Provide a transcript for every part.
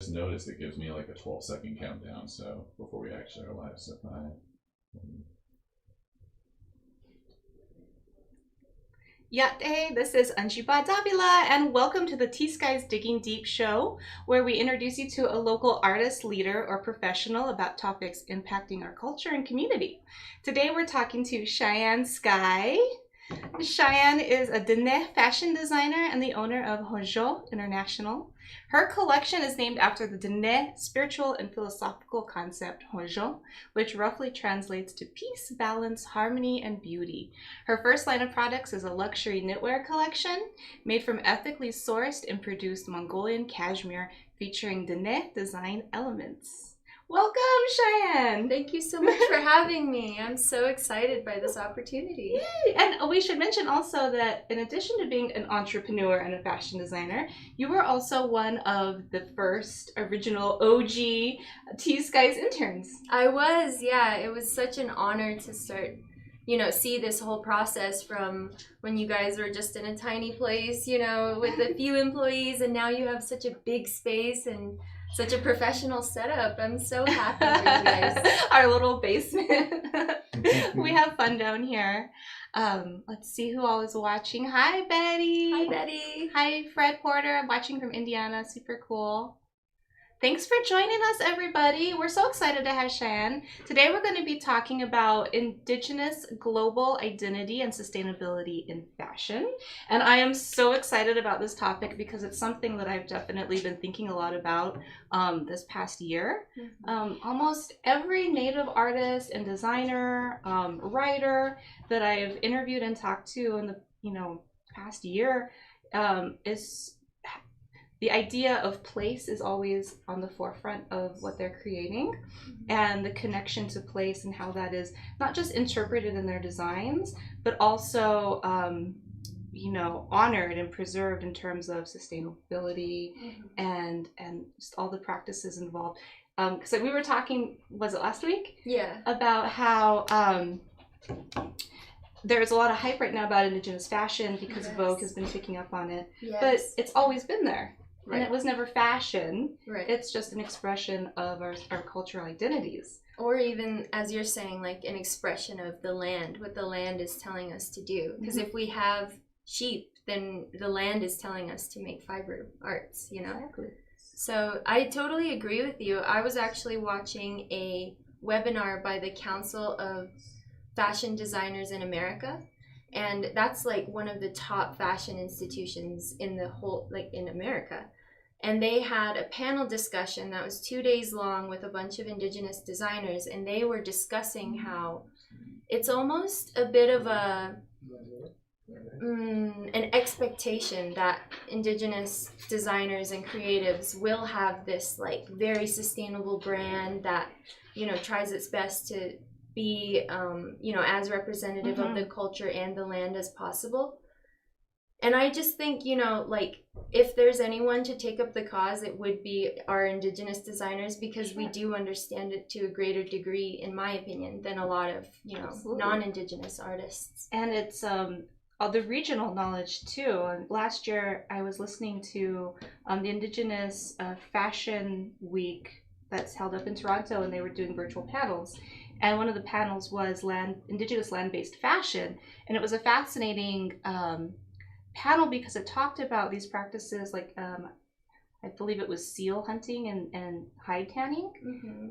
just noticed it gives me like a 12-second countdown, so before we actually are live, so fine. Yate, this is Anjiba Davila, and welcome to the T.Skies Digging Deep show, where we introduce you to a local artist, leader, or professional about topics impacting our culture and community. Today we're talking to Sheyenne Sky. Sheyenne is a Diné fashion designer and the owner of Hozho International. Her collection is named after the Diné spiritual and philosophical concept Hozho, which roughly translates to peace, balance, harmony, and beauty. Her first line of products is a luxury knitwear collection made from ethically sourced and produced Mongolian cashmere featuring Diné design elements. Welcome, Sheyenne! Thank you so much for having me. I'm so excited by this opportunity. Yay! And we should mention also that in addition to being an entrepreneur and a fashion designer, you were also one of the first original OG T.Skies interns. I was, yeah. It was such an honor to start, see this whole process from when you guys were just in a tiny place, with a few employees, and now you have such a big space and such a professional setup. I'm so happy for you guys. Our little basement. We have fun down here. Let's see who all is watching. Hi, Betty. Hi, Betty. Hi, Fred Porter. I'm watching from Indiana. Super cool. Thanks for joining us, everybody. We're so excited to have Sheyenne. Today we're going to be talking about Indigenous global identity and sustainability in fashion. And I am so excited about this topic because it's something that I've definitely been thinking a lot about this past year. Almost every Native artist and designer, writer that I've interviewed and talked to in the past year is... The idea of place is always on the forefront of what they're creating, and the connection to place and how that is not just interpreted in their designs, but also, honored and preserved in terms of sustainability and just all the practices involved. Because we were talking, was it last week? Yeah. About how there's a lot of hype right now about Indigenous fashion because Vogue has been picking up on it. Yes. But it's always been there. Right. And it was never fashion. Right. It's just an expression of our cultural identities. Or even, as you're saying, like an expression of the land, what the land is telling us to do. Because if we have sheep, then the land is telling us to make fiber arts, Exactly. So I totally agree with you. I was actually watching a webinar by the Council of Fashion Designers in America. And that's like one of the top fashion institutions in the whole, in America. And they had a panel discussion that was 2 days long with a bunch of Indigenous designers, and they were discussing how it's almost a bit of an expectation that Indigenous designers and creatives will have this very sustainable brand that tries its best to be as representative of the culture and the land as possible. And I just think, if there's anyone to take up the cause, it would be our Indigenous designers, because we do understand it to a greater degree, in my opinion, than a lot of, non-Indigenous artists. And it's the regional knowledge too. Last year I was listening to the Indigenous Fashion Week that's held up in Toronto, and they were doing virtual panels. And one of the panels was Indigenous land-based fashion. And it was a fascinating panel because it talked about these practices I believe it was seal hunting and hide tanning,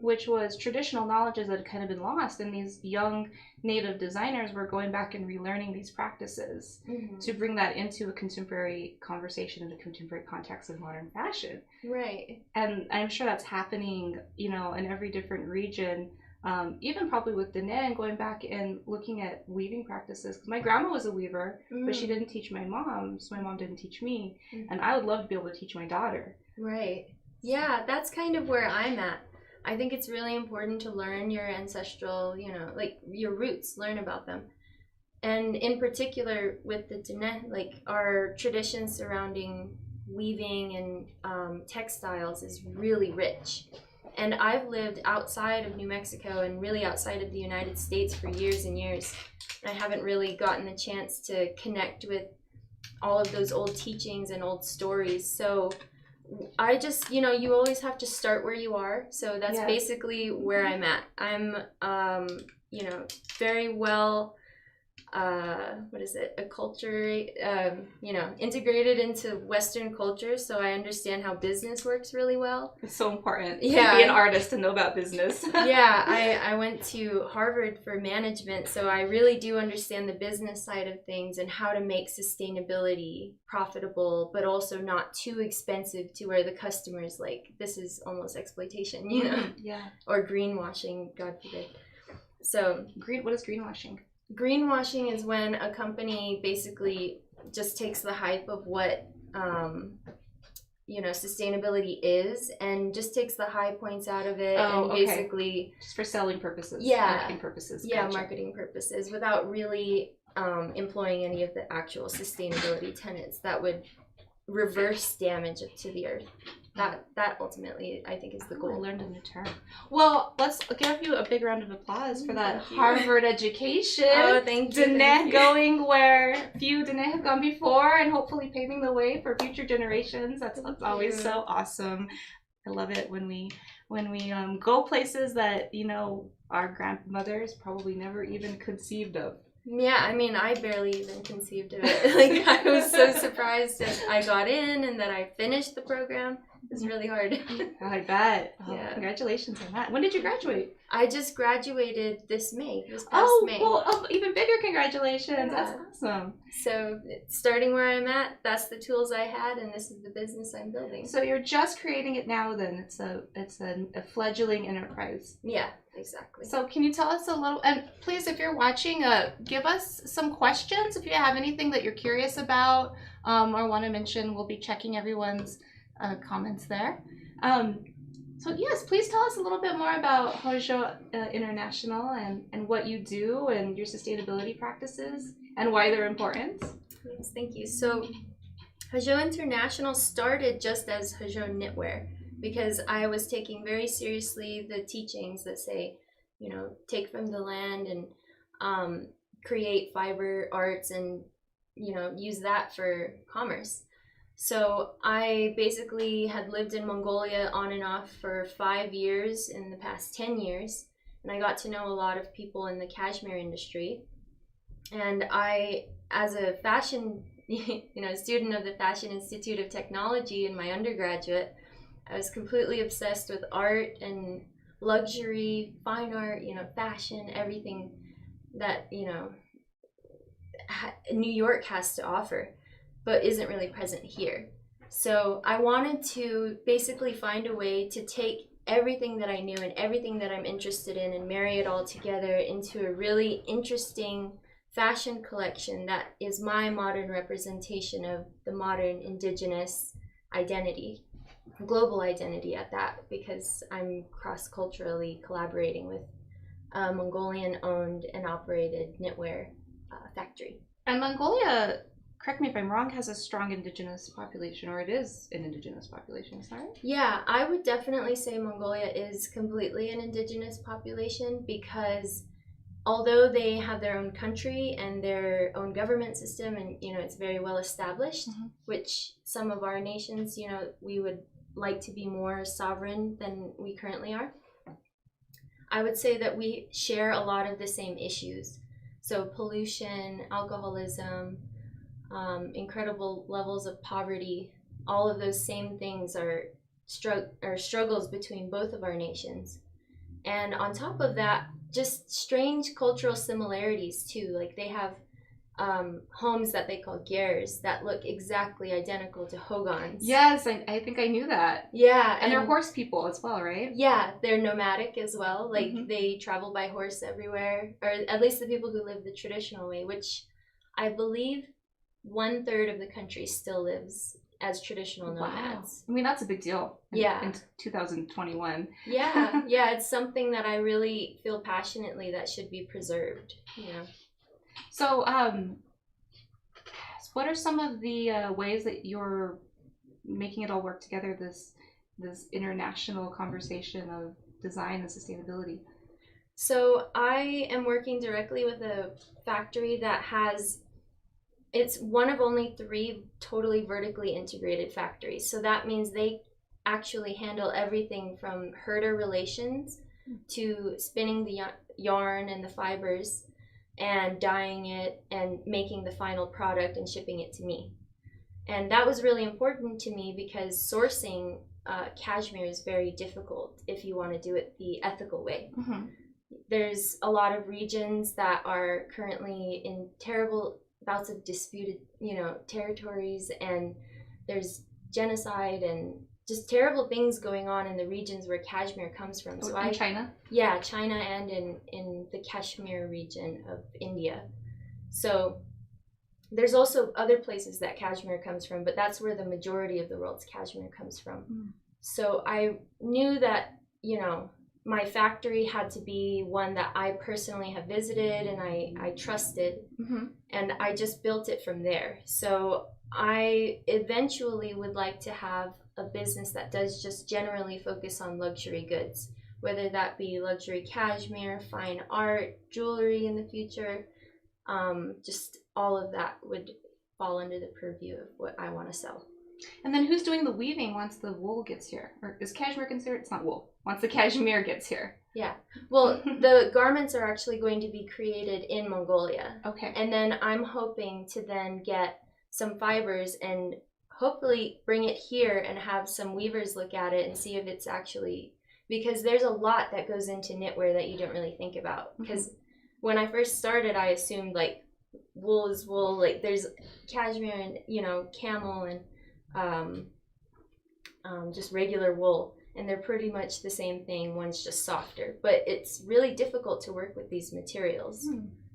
which was traditional knowledges that had kind of been lost. And these young Native designers were going back and relearning these practices to bring that into a contemporary conversation in the contemporary context of modern fashion. Right. And I'm sure that's happening, in every different region. Even probably with Diné, and going back and looking at weaving practices. Because my grandma was a weaver, but she didn't teach my mom, so my mom didn't teach me. And I would love to be able to teach my daughter. Right. Yeah, that's kind of where I'm at. I think it's really important to learn your ancestral, your roots, learn about them. And in particular with the Diné, our traditions surrounding weaving and textiles is really rich. And I've lived outside of New Mexico and really outside of the United States for years and years. I haven't really gotten the chance to connect with all of those old teachings and old stories. So I just, you always have to start where you are. So that's basically where I'm at. I'm, very well, integrated into Western culture. So I understand how business works really well. It's so important to be an artist to know about business. I went to Harvard for management. So I really do understand the business side of things and how to make sustainability profitable, but also not too expensive to where the customer's like, this is almost exploitation, or greenwashing, God forbid. So what is greenwashing? Greenwashing is when a company basically just takes the hype of what sustainability is and just takes the high points out of it basically just for selling purposes, marketing purposes. Marketing purposes, without really employing any of the actual sustainability tenets that would reverse damage to the earth. That ultimately, I think, is the goal. I learned a new term. Well, let's give you a big round of applause for that Harvard education. Oh, thank you. Diné going where few Diné have gone before, and hopefully paving the way for future generations. That's always so awesome. I love it when we go places that our grandmothers probably never even conceived of. Yeah, I mean, I barely even conceived of it. Like, I was so surprised that I got in and that I finished the program. It was really hard. I bet. Oh, congratulations on that. When did you graduate? I just graduated this past May. Well, even bigger congratulations. Yeah. That's awesome. So, starting where I'm at, that's the tools I had, and this is the business I'm building. So, you're just creating it now then. It's a fledgling enterprise. Yeah. Exactly. So can you tell us a little, and please, if you're watching, give us some questions. If you have anything that you're curious about or want to mention, we'll be checking everyone's comments there. So yes, please tell us a little bit more about Hozho International and what you do and your sustainability practices and why they're important. Yes, thank you. So Hozho International started just as Hozho Knitwear, because I was taking very seriously the teachings that say, take from the land and create fiber arts and, use that for commerce. So I basically had lived in Mongolia on and off for 5 years in the past 10 years. And I got to know a lot of people in the cashmere industry. And I, as a fashion, student of the Fashion Institute of Technology in my undergraduate, I was completely obsessed with art and luxury, fine art, fashion, everything that, New York has to offer, but isn't really present here. So I wanted to basically find a way to take everything that I knew and everything that I'm interested in and marry it all together into a really interesting fashion collection that is my modern representation of the modern Indigenous identity. Global identity at that, because I'm cross-culturally collaborating with a Mongolian owned and operated knitwear factory. And Mongolia, correct me if I'm wrong, has a strong Indigenous population, or it is an Indigenous population, is that right? Yeah, I would definitely say Mongolia is completely an Indigenous population, because although they have their own country and their own government system and it's very well established, which some of our nations, we would like to be more sovereign than we currently are. I would say that we share a lot of the same issues. So pollution, alcoholism, incredible levels of poverty, all of those same things are struggles between both of our nations. And on top of that, just strange cultural similarities too. Like they have homes that they call gers that look exactly identical to hogans. Yes, I think I knew that. Yeah. And they're horse people as well, right? Yeah, they're nomadic as well. Like they travel by horse everywhere, or at least the people who live the traditional way, which I believe 1/3 of the country still lives as traditional nomads. Wow. I mean, that's a big deal. In 2021. Yeah, it's something that I really feel passionately that should be preserved. So, what are some of the ways that you're making it all work together? This international conversation of design and sustainability. So I am working directly with a factory that has it's one of only 3 totally vertically integrated factories. So that means they actually handle everything from herder relations to spinning the yarn and the fibers and dyeing it and making the final product and shipping it to me. And that was really important to me because sourcing cashmere is very difficult if you want to do it the ethical way. There's a lot of regions that are currently in terrible bouts of disputed, territories, and there's genocide and just terrible things going on in the regions where cashmere comes from. So in China? Yeah, China and in the Kashmir region of India. So there's also other places that cashmere comes from, but that's where the majority of the world's cashmere comes from. So I knew that, my factory had to be one that I personally have visited and I trusted, and I just built it from there. So I eventually would like to have a business that does just generally focus on luxury goods, whether that be luxury cashmere, fine art, jewelry in the future. Just all of that would fall under the purview of what I want to sell. And then who's doing the weaving once the wool gets here? Or is cashmere considered? It's not wool. Once the cashmere gets here. Yeah. Well, the garments are actually going to be created in Mongolia. Okay. And then I'm hoping to then get some fibers and hopefully bring it here and have some weavers look at it and see if it's actually, because there's a lot that goes into knitwear that you don't really think about. Because when I first started, I assumed like wool is wool, like there's cashmere and camel and just regular wool, and they're pretty much the same thing. One's just softer, but it's really difficult to work with these materials.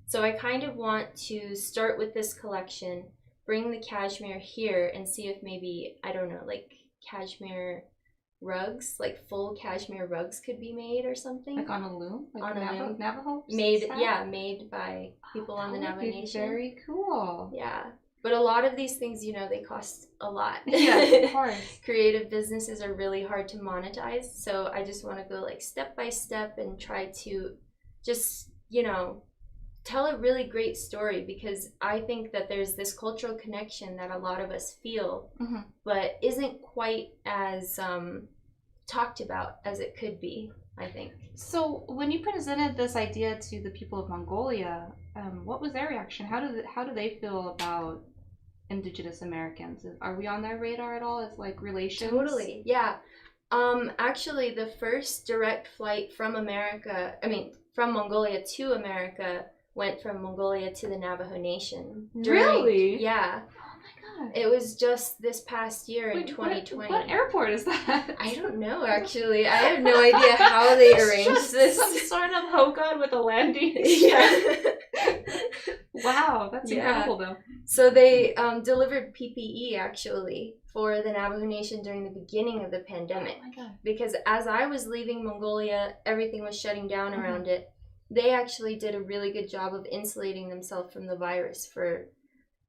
So I kind of want to start with this collection, bring the cashmere here, and see if maybe, I don't know, like cashmere rugs, like full cashmere rugs could be made or something. Like on a loom? Like on a loom. Navajo made style? Yeah, made by people on the Navajo Nation. Very cool. Yeah. But a lot of these things, they cost a lot. Yeah, of course. Creative businesses are really hard to monetize. So I just want to go like step by step and try to just, tell a really great story, because I think that there's this cultural connection that a lot of us feel, but isn't quite as talked about as it could be, I think. So when you presented this idea to the people of Mongolia, what was their reaction? How do they feel about Indigenous Americans? Are we on their radar at all as like relations? Totally, yeah. Actually, the first direct flight from Mongolia to America went from Mongolia to the Navajo Nation. Really? Yeah. Oh my god. It was just this past year in 2020. What airport is that? I don't know, actually. I have no idea how they arranged this. Some sort of Hogan with a landing. Yeah. Wow, that's incredible though. So they delivered PPE actually for the Navajo Nation during the beginning of the pandemic. Oh my god. Because as I was leaving Mongolia, everything was shutting down around it. They actually did a really good job of insulating themselves from the virus for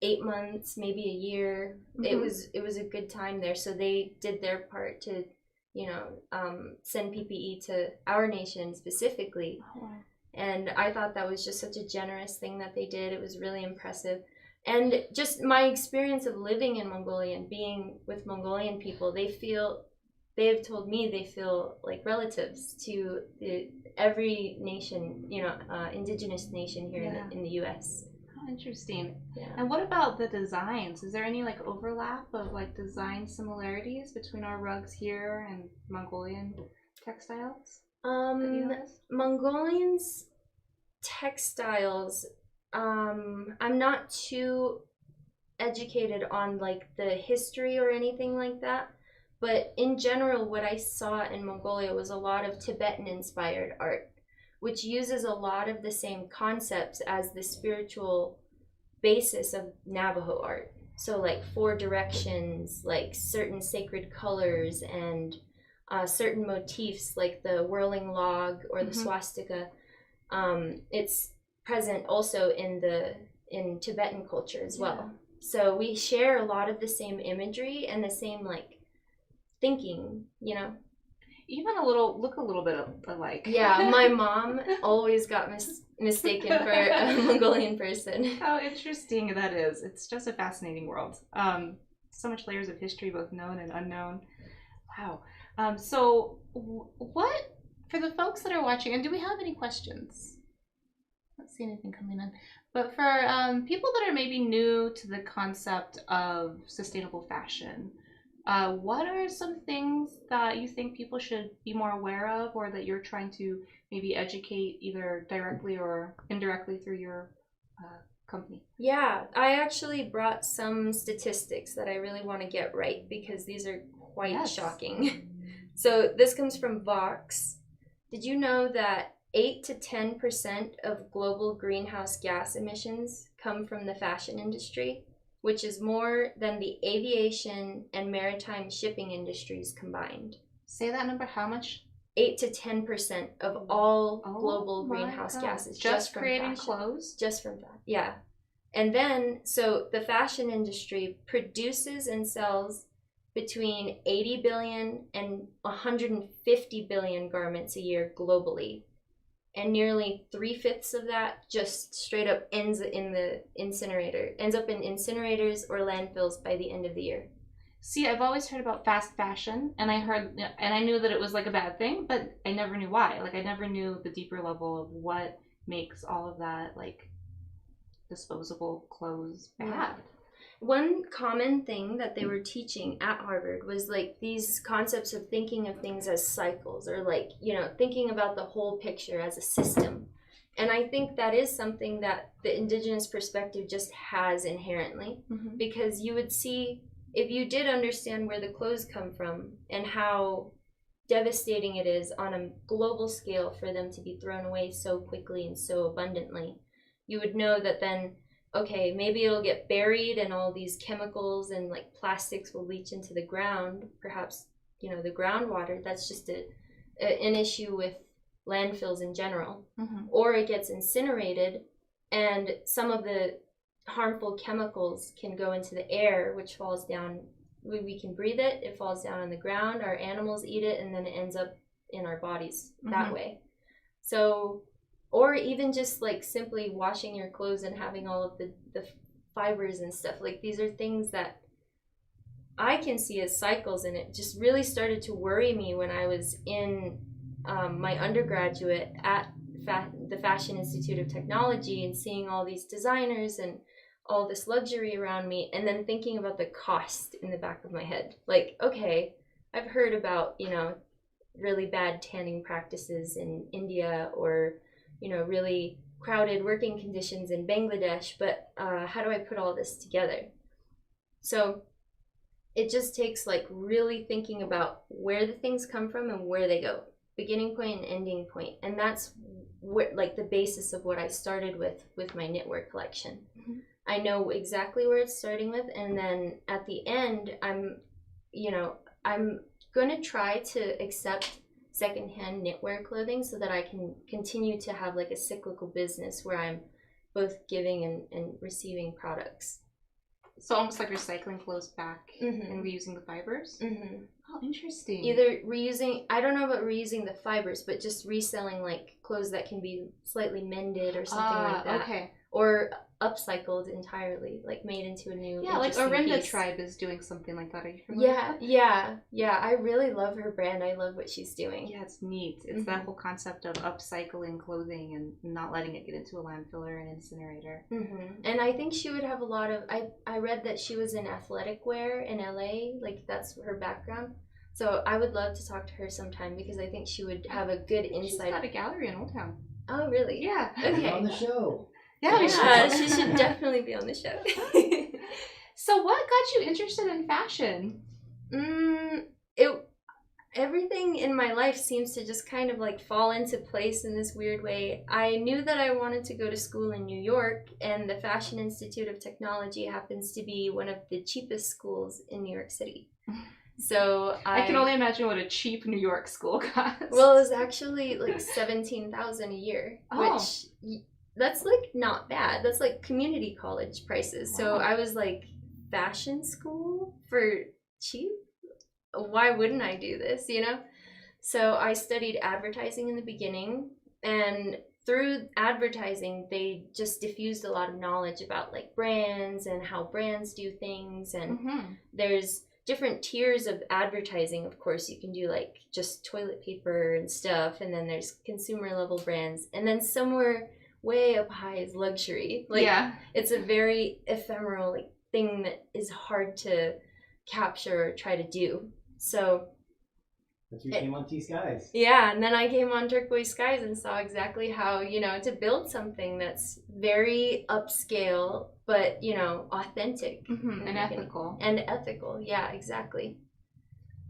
8 months, maybe a year. It was a good time there. So they did their part to, send PPE to our nation specifically. Oh, wow. And I thought that was just such a generous thing that they did. It was really impressive. And just my experience of living in Mongolia and being with Mongolian people, they have told me they feel like relatives to every nation, indigenous nation here in the U.S. Oh, interesting. Yeah. And what about the designs? Is there any like overlap of like design similarities between our rugs here and Mongolian textiles? Mongolians textiles, I'm not too educated on like the history or anything like that, but in general what I saw in Mongolia was a lot of Tibetan inspired art, which uses a lot of the same concepts as the spiritual basis of Navajo art. So like 4 directions, like certain sacred colors, and certain motifs like the whirling log or the swastika. It's present also in Tibetan culture as well. So we share a lot of the same imagery and the same like thinking, even look a little bit alike. Yeah, my mom always got mistaken for a Mongolian person. How interesting that is. It's just a fascinating world. So much layers of history, both known and unknown. Wow. So what, for the folks that are watching, and do we have any questions? I don't see anything coming in. But for people that are maybe new to the concept of sustainable fashion, what are some things that you think people should be more aware of, or that you're trying to maybe educate either directly or indirectly through your company? Yeah, I actually brought some statistics that I really want to get right because these are quite shocking. So this comes from Vox. Did you know that 8 to 10% of global greenhouse gas emissions come from the fashion industry, which is more than the aviation and maritime shipping industries combined? Say that number, how much? 8 to 10% of all global greenhouse gases. Just from creating fashion. clothes? Just from that, yeah. And then, so the fashion industry produces and sells between 80 billion and 150 billion garments a year globally. And nearly 3/5 of that just straight up ends up in incinerators or landfills by the end of the year. See, I've always heard about fast fashion, and I knew that it was like a bad thing, but I never knew why. Like, I never knew the deeper level of what makes all of that, like, disposable clothes bad. Yeah. One common thing that they were teaching at Harvard was like these concepts of thinking of things as cycles, or like, you know, thinking about the whole picture as a system. And I think that is something that the Indigenous perspective just has inherently, because you would see, if you did understand where the clothes come from and how devastating it is on a global scale for them to be thrown away so quickly and so abundantly, you would know that then, okay, maybe it'll get buried and all these chemicals and like plastics will leach into the ground, perhaps, you know, the groundwater. That's just an issue with landfills in general. Or it gets incinerated and some of the harmful chemicals can go into the air, which falls down. We can breathe it, it falls down on the ground, our animals eat it, and then it ends up in our bodies that way. So, or even just like simply washing your clothes and having all of the fibers and stuff. Like, these are things that I can see as cycles, and it just really started to worry me when I was in my undergraduate at the Fashion Institute of Technology and seeing all these designers and all this luxury around me, and then thinking about the cost in the back of my head. Like, okay, I've heard about, you know, really bad tanning practices in India, or, you know, really crowded working conditions in Bangladesh, but how do I put all this together? So it just takes like really thinking about where the things come from and where they go, beginning point and ending point. And that's what, like, the basis of what I started with my knitwear collection. I know exactly where it's starting with, and then at the end, I'm going to try to accept secondhand knitwear clothing so that I can continue to have like a cyclical business where I'm both giving and receiving products. So almost like recycling clothes back and reusing the fibers? Oh, interesting. Either reusing, I don't know about reusing the fibers, but just reselling like clothes that can be slightly mended or something like that. Okay. Or upcycled entirely, like made into a new, like Orinda piece. Tribe is doing something like that. Are you familiar with that? Yeah. I really love her brand. I love what she's doing. Yeah, it's neat. It's that whole concept of upcycling clothing and not letting it get into a landfill or an incinerator. And I think she would have a lot of, I read that she was in athletic wear in LA, like that's her background. So I would love to talk to her sometime because I think she would have a good insight. She's got a gallery in Old Town. Oh, really? Yeah. Okay. On the show. Yeah, she should definitely be on the show. So what got you interested in fashion? Everything in my life seems to just kind of like fall into place in this weird way. I knew that I wanted to go to school in New York, and the Fashion Institute of Technology happens to be one of the cheapest schools in New York City. So I can only imagine what a cheap New York school costs. Well, it was actually like $17,000 a year, which that's like not bad. That's like community college prices. Wow. So I was like, fashion school for cheap? Why wouldn't I do this, you know? So I studied advertising in the beginning, and through advertising, they just diffused a lot of knowledge about like brands and how brands do things. And there's different tiers of advertising. Of course, you can do like just toilet paper and stuff, and then there's consumer level brands, and then somewhere way up high is luxury. Like, it's a very ephemeral like thing that is hard to capture or try to do. So but you came on T.Skies. Yeah, and then I came on Turquoise Skies and saw exactly how, you know, to build something that's very upscale, but, you know, authentic. And ethical. And ethical, yeah, exactly.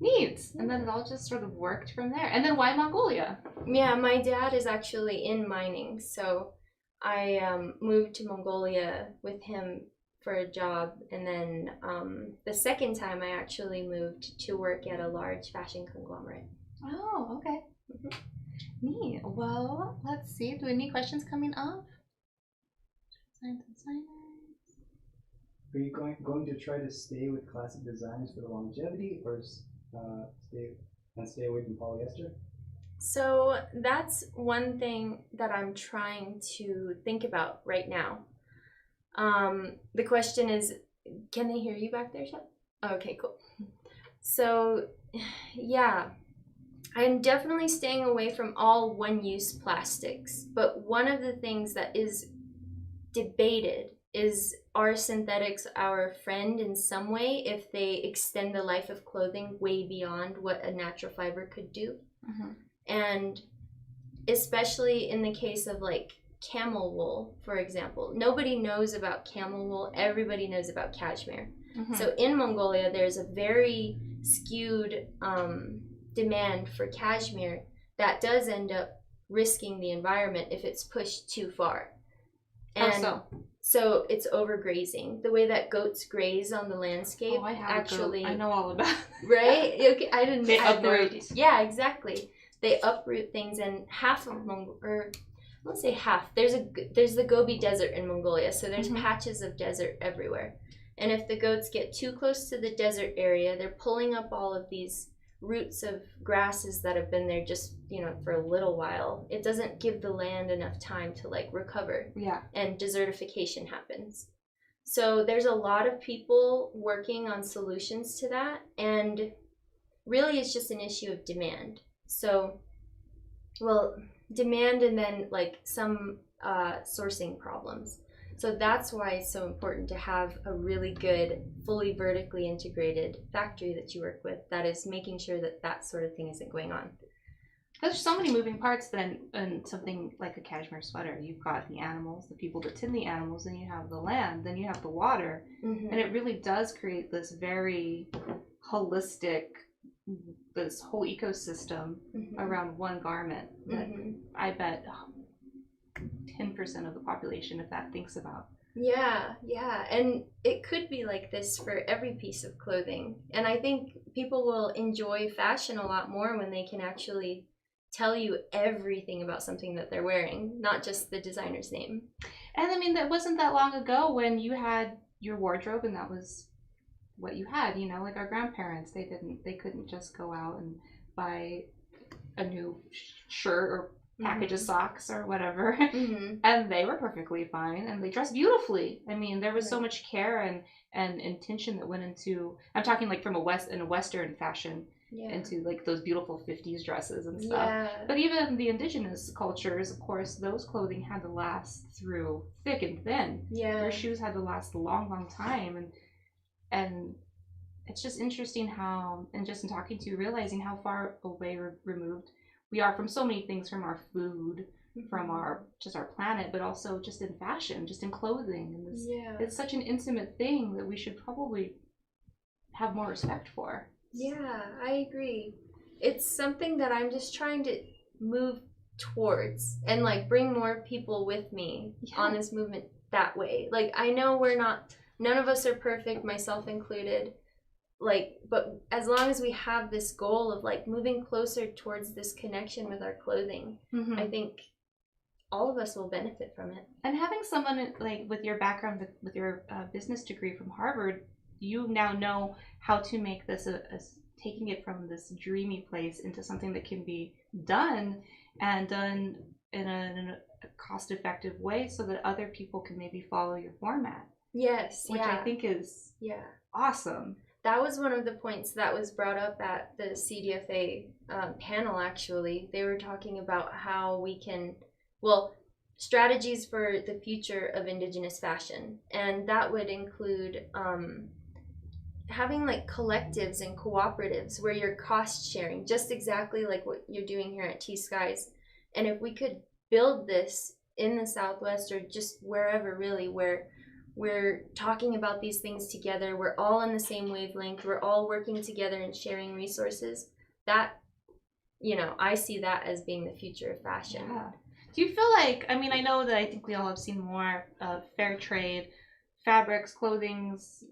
Neat. And then it all just sort of worked from there. And then why Mongolia? Yeah, my dad is actually in mining, so I moved to Mongolia with him for a job, and then the second time I actually moved to work at a large fashion conglomerate. Oh, okay. Neat. Well, let's see. Do we have any questions coming up? Are you going to try to stay with classic designs for the longevity, or stay away from polyester? So that's one thing that I'm trying to think about right now. The question is, can they hear you back there, Shep? Okay, cool. So, yeah, I'm definitely staying away from all one-use plastics. But one of the things that is debated is, are synthetics our friend in some way if they extend the life of clothing way beyond what a natural fiber could do? And especially in the case of like camel wool, for example. Nobody knows about camel wool. Everybody knows about cashmere. So in Mongolia, there's a very skewed demand for cashmere that does end up risking the environment if it's pushed too far. And so it's overgrazing. The way that goats graze on the landscape, I have actually, I know all about it. Right? Okay, I didn't. They I had no uproot. idea. Yeah, exactly. They uproot things, and half of let's say half. There's the Gobi Desert in Mongolia, so there's patches of desert everywhere. And if the goats get too close to the desert area, they're pulling up all of these roots of grasses that have been there just, you know, for a little while. It doesn't give the land enough time to like recover. Yeah. And desertification happens. So there's a lot of people working on solutions to that, and really it's just an issue of demand. So, well, demand and then like some sourcing problems. So that's why it's so important to have a really good, fully vertically integrated factory that you work with that is making sure that that sort of thing isn't going on. There's so many moving parts then in something like a cashmere sweater. You've got the animals, the people that tend the animals, then you have the land, then you have the water. And it really does create this very holistic, this whole ecosystem around one garment that I bet 10% of the population, if that, thinks about. Yeah, and it could be like this for every piece of clothing. And I think people will enjoy fashion a lot more when they can actually tell you everything about something that they're wearing, not just the designer's name. And I mean, that wasn't that long ago when you had your wardrobe and that was what you had, you know, like our grandparents, they couldn't just go out and buy a new shirt or package of socks or whatever. And they were perfectly fine and they dressed beautifully. I mean, there was so much care and intention that went into, I'm talking like from a Western fashion, into like those beautiful 50s dresses and stuff. But even the indigenous cultures, of course, those clothing had to last through thick and thin. Their shoes had to last a long time, and it's just interesting how, and just in talking to you, realizing how far away removed we are from so many things, from our food, from our planet, but also just in fashion, just in clothing. And this, it's such an intimate thing that we should probably have more respect for. Yeah, I agree. It's something that I'm just trying to move towards and like bring more people with me on this movement that way. Like, I know none of us are perfect, myself included. Like, but as long as we have this goal of like moving closer towards this connection with our clothing, I think all of us will benefit from it. And having someone like with your background, with your business degree from Harvard, you now know how to make this a taking it from this dreamy place into something that can be done and done in a cost-effective way so that other people can maybe follow your format. Yes, which I think is awesome. That was one of the points that was brought up at the CDFA panel, actually. They were talking about how we can, strategies for the future of Indigenous fashion. And that would include having like collectives and cooperatives where you're cost sharing, just exactly like what you're doing here at T.Skies. And if we could build this in the Southwest or just wherever really, where we're talking about these things together, we're all on the same wavelength, we're all working together and sharing resources, that, I see that as being the future of fashion. Yeah. Do you feel like, I mean, I know that I think we all have seen more fair trade, fabrics, clothings,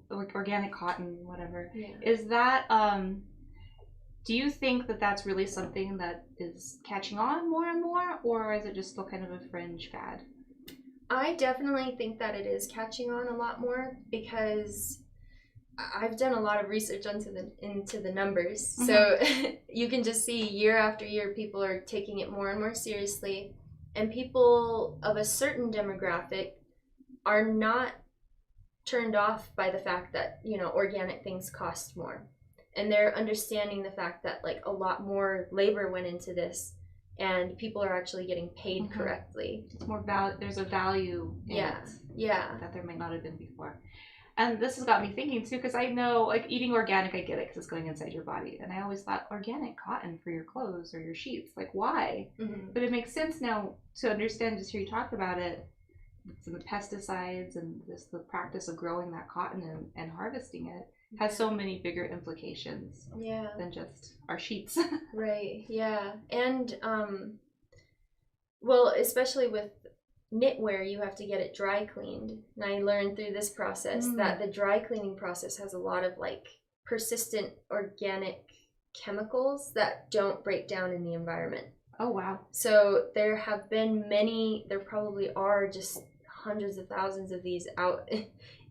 organic cotton, whatever. Yeah. Is that, do you think that that's really something that is catching on more and more, or is it just still kind of a fringe fad? I definitely think that it is catching on a lot more because I've done a lot of research into the numbers. Mm-hmm. So you can just see year after year people are taking it more and more seriously, and people of a certain demographic are not turned off by the fact that, organic things cost more. And they're understanding the fact that like a lot more labor went into this and people are actually getting paid mm-hmm. correctly. It's more there's a value in it that there might not have been before. And this has got me thinking too, because I know like eating organic, I get it because it's going inside your body. And I always thought organic cotton for your clothes or your sheets, like why? Mm-hmm. But it makes sense now to understand, just hear you talk about it. It's the pesticides and the practice of growing that cotton and harvesting it has so many bigger implications than just our sheets. Right, yeah. And, especially with knitwear, you have to get it dry cleaned. And I learned through this process that the dry cleaning process has a lot of like persistent organic chemicals that don't break down in the environment. Oh, wow. So there have been there probably are just hundreds of thousands of these out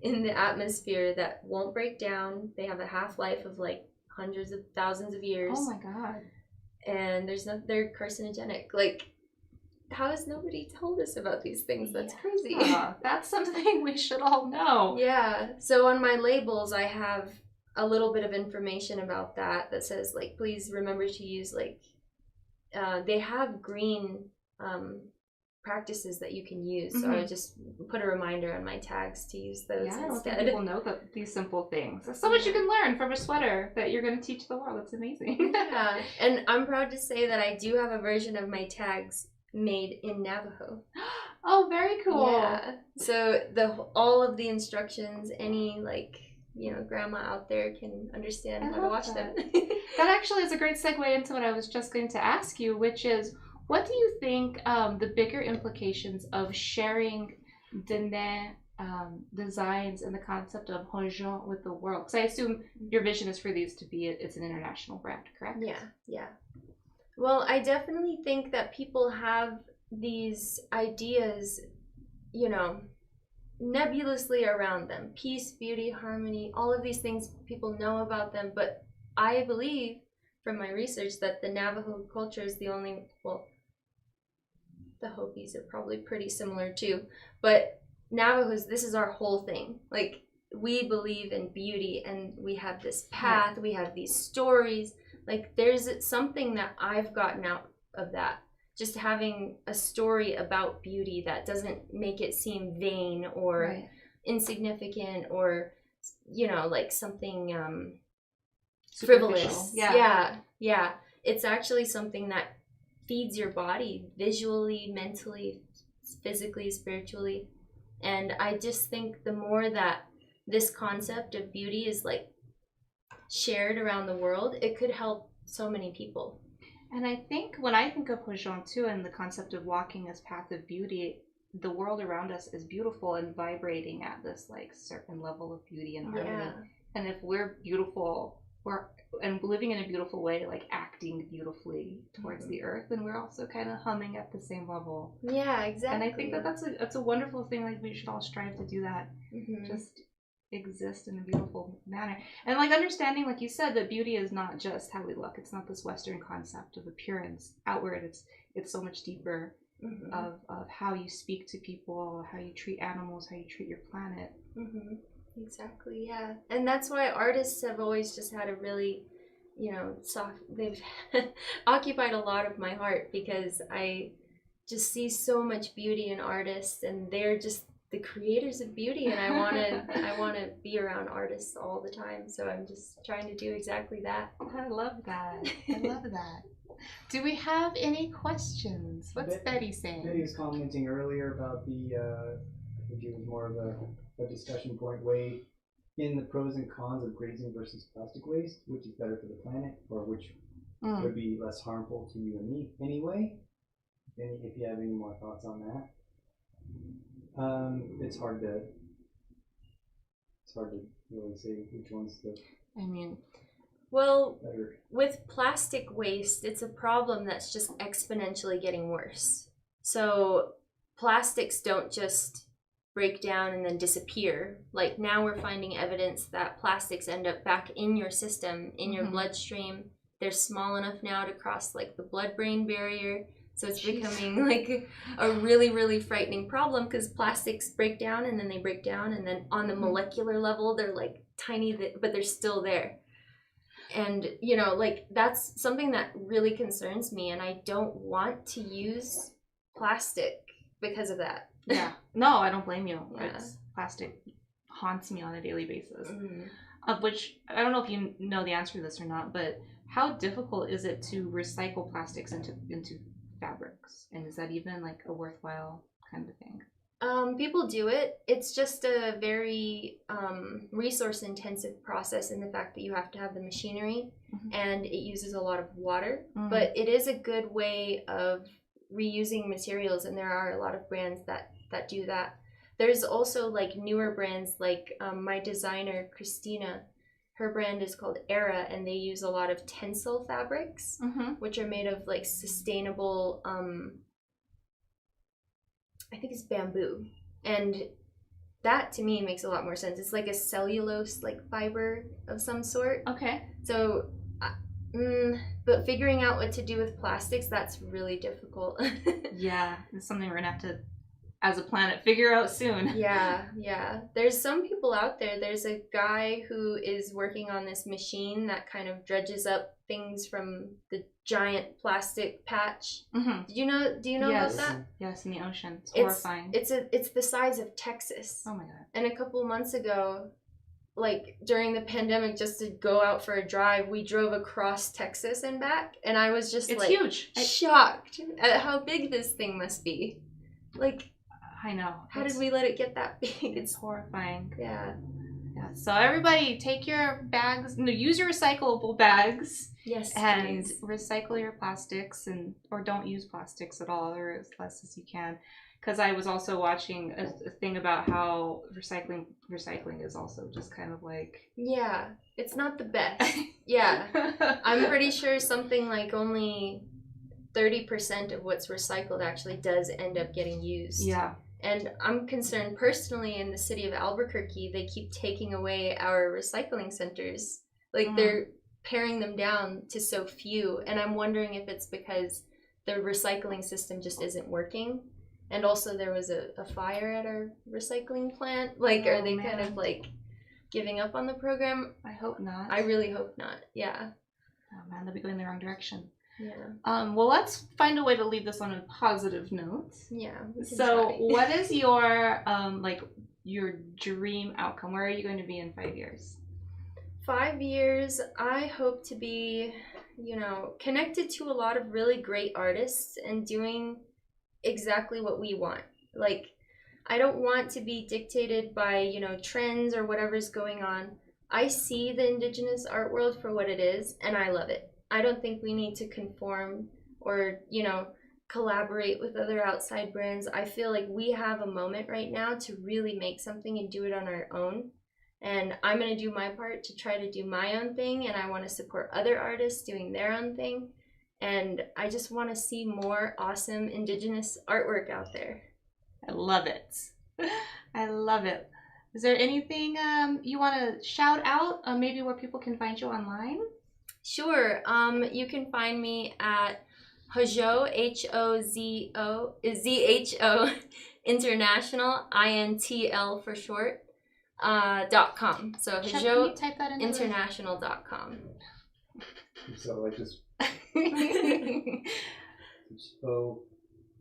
in the atmosphere that won't break down. They have a half-life of like hundreds of thousands of years. Oh my God. And they're carcinogenic. Like, how has nobody told us about these things? That's crazy. That's something we should all know. Yeah. So on my labels, I have a little bit of information about that says like, please remember to use like, they have green practices that you can use. So I would just put a reminder on my tags to use those instead. People know that these simple things. There's so much you can learn from a sweater that you're going to teach the world. That's amazing. Yeah, and I'm proud to say that I do have a version of my tags made in Navajo. Oh, very cool. Yeah. So all of the instructions, any grandma out there can understand how to wash them. That actually is a great segue into what I was just going to ask you, which is, what do you think the bigger implications of sharing Diné designs and the concept of Hozho with the world? Because I assume your vision is for these to be, it's an international brand, correct? Yeah. Well, I definitely think that people have these ideas, nebulously around them. Peace, beauty, harmony, all of these things, people know about them. But I believe from my research that the Navajo culture is the only, the Hopis are probably pretty similar too. But Navajos, this is our whole thing. Like, we believe in beauty and we have this path, we have these stories. Like, there's something that I've gotten out of that. Just having a story about beauty that doesn't make it seem vain or insignificant or, like something frivolous. Yeah. It's actually something that feeds your body visually, mentally, physically, spiritually. And I just think the more that this concept of beauty is like shared around the world, it could help so many people. And I think when I think of Hozho too and the concept of walking this path of beauty, the world around us is beautiful and vibrating at this like certain level of beauty and harmony. And if we're beautiful, and living in a beautiful way, like acting beautifully towards the earth, and we're also kind of humming at the same level. Yeah, exactly. And I think that's a wonderful thing. Like, we should all strive to do that. Just exist in a beautiful manner. And like understanding, like you said, that beauty is not just how we look. It's not this Western concept of appearance outward. It's so much deeper of how you speak to people, how you treat animals, how you treat your planet. Exactly, yeah. And that's why artists have always just had a really, you know, they've occupied a lot of my heart, because I just see so much beauty in artists, and they're just the creators of beauty, and I want to be around artists all the time. So I'm just trying to do exactly that. I love that. I love that. Do we have any questions? What's Betty saying? Betty was commenting earlier about the, I think it was more of a discussion point, way in the pros and cons of grazing versus plastic waste, which is better for the planet, or which would be less harmful to you and me anyway. If you have any more thoughts on that. It's hard to really say which one's the well, better. With plastic waste, it's a problem that's just exponentially getting worse. So plastics don't just break down and then disappear. Like now we're finding evidence that plastics end up back in your system, in your bloodstream. They're small enough now to cross like the blood-brain barrier. So it's becoming like a really, really frightening problem, because plastics break down and then they break down, and then on the molecular level, they're like tiny, but they're still there. And, you know, like that's something that really concerns me, and I don't want to use plastic because of that. Yeah. No, I don't blame you. Yeah. Plastic haunts me on a daily basis. Of which, I don't know if you know the answer to this or not, but how difficult is it to recycle plastics into fabrics? And is that even like a worthwhile kind of thing? People do it. It's just a very resource intensive process, in the fact that you have to have the machinery and it uses a lot of water, but it is a good way of reusing materials, and there are a lot of brands that do that. There's also like newer brands, like my designer Christina, her brand is called Era, and they use a lot of tencel fabrics, which are made of like sustainable, I think it's bamboo. And that to me makes a lot more sense. It's like a cellulose like fiber of some sort. Okay. So, but figuring out what to do with plastics, that's really difficult. Yeah, it's something we're gonna have to, as a planet, figure out soon. Yeah. There's some people out there. There's a guy who is working on this machine that kind of dredges up things from the giant plastic patch. Do you know about that? Yes, in the ocean. It's horrifying. It's the size of Texas. Oh my god. And a couple months ago, like during the pandemic, just to go out for a drive, we drove across Texas and back, and I was just huge. Shocked at how big this thing must be. Like, I know. How did we let it get that big? It's horrifying. Yeah. So everybody, take your bags. No, use your recyclable bags. Yes. And please. recycle your plastics, or don't use plastics at all, or as less as you can. Because I was also watching a thing about how recycling is also just kind of like... Yeah, it's not the best. Yeah. I'm pretty sure something like only 30% of what's recycled actually does end up getting used. Yeah. And I'm concerned personally, in the city of Albuquerque, they keep taking away our recycling centers. Like they're paring them down to so few. And I'm wondering if it's because the recycling system just isn't working. And also there was a fire at our recycling plant. Like, are they kind of like giving up on the program? I hope not. I really hope not. Yeah. Oh man, they'll be going the wrong direction. Yeah. Well, let's find a way to leave this on a positive note. Yeah. So, what is your your dream outcome? Where are you going to be in 5 years? 5 years, I hope to be, connected to a lot of really great artists and doing exactly what we want. Like, I don't want to be dictated by, trends or whatever's going on. I see the Indigenous art world for what it is, and I love it. I don't think we need to conform or, collaborate with other outside brands. I feel like we have a moment right now to really make something and do it on our own. And I'm going to do my part to try to do my own thing, and I want to support other artists doing their own thing. And I just want to see more awesome Indigenous artwork out there. I love it. I love it. Is there anything you want to shout out? Maybe where people can find you online? Sure. You can find me at Hozho, HOZO International, INTL for short, .com. So Shep, can you type that into HozhoInternational.com. So like just O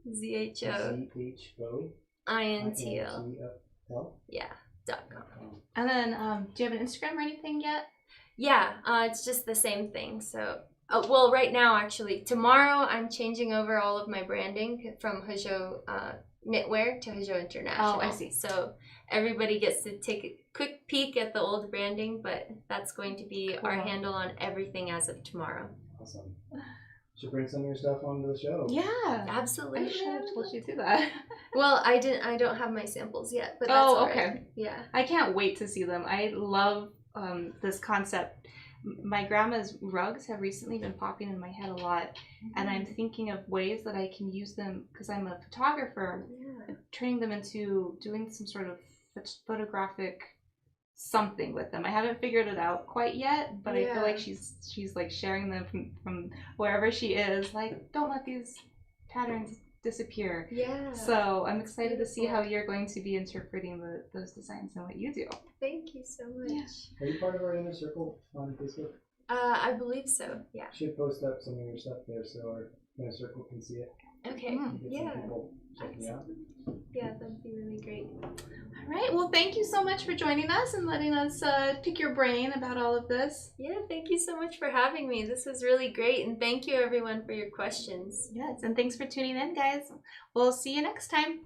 ZHO ZHO INTL. INTL. Yeah, .com. And then, do you have an Instagram or anything yet? Yeah, it's just the same thing. So, well, right now, actually, tomorrow I'm changing over all of my branding from Hozho Knitwear to Hozho International. Oh, I see. So everybody gets to take a quick peek at the old branding, but that's going to be our handle on everything as of tomorrow. Awesome. Should bring some of your stuff onto the show. Yeah. Absolutely. I should have told you to do that. Well, I don't have my samples yet, but that's all right. Okay. Yeah. I can't wait to see them. I love this concept. My grandma's rugs have recently been popping in my head a lot, and I'm thinking of ways that I can use them because I'm a photographer, turning them into doing some sort of photographic something with them. I haven't figured it out quite yet, but I feel like she's like sharing them from wherever she is. Like, don't let these patterns disappear. Yeah. So I'm excited to see how you're going to be interpreting those designs and what you do. Thank you so much. Yeah. Are you part of our inner circle on Facebook? I believe so. Yeah. Should post up some of your stuff there so our inner circle can see it. Okay. Mm. Get Yeah. some people checking out. Yeah, that'd be really great. All right. Well, thank you so much for joining us and letting us pick your brain about all of this. Yeah, thank you so much for having me. This was really great, and thank you everyone for your questions. Yes, and thanks for tuning in, guys. We'll see you next time.